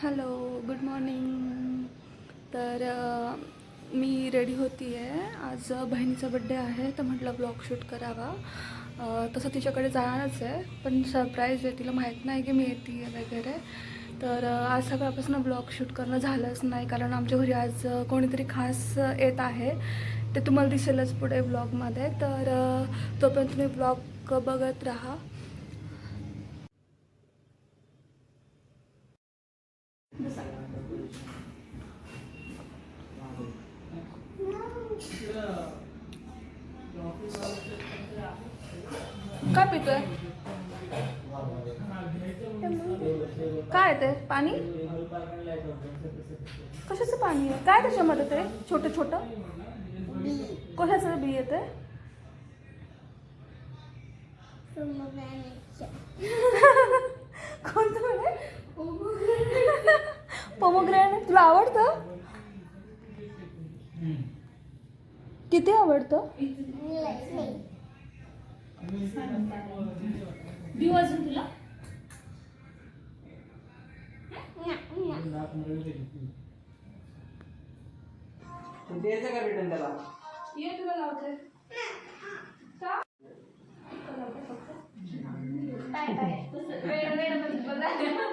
Hello, good morning. तर मी ready होती आहे. आज बहिणीचा बड्डे आहे, तर म्हटलं ब्लॉग शूट करावा. तसं तिच्याकडे जाणारच आहे, पण सरप्राईज आहे, तिला माहीत नाही की मी येते आहे वगैरे. तर आज सकाळपासून ब्लॉग शूट करणं झालंच नाही, कारण आमच्या घरी आज कोणीतरी खास येत आहे. ते तुम्हाला दिसेलच पुढे ब्लॉगमध्ये. तर तोपर्यंत तुम्ही ब्लॉग बघत राहा. काय पितोय? काय ते पाणी? कशाचं पाणी आहे? काय त्याच्यामध्ये ते छोटं छोटं? कशाचं बी येते? कोणतं म्हणे? पोमोग्रॅनेट. तुला आवडतं? किती आवडतं? दिवस तुला द्यायचं का रिटर्न त्याला? ये तुला लावते. वेळ वेळ बघा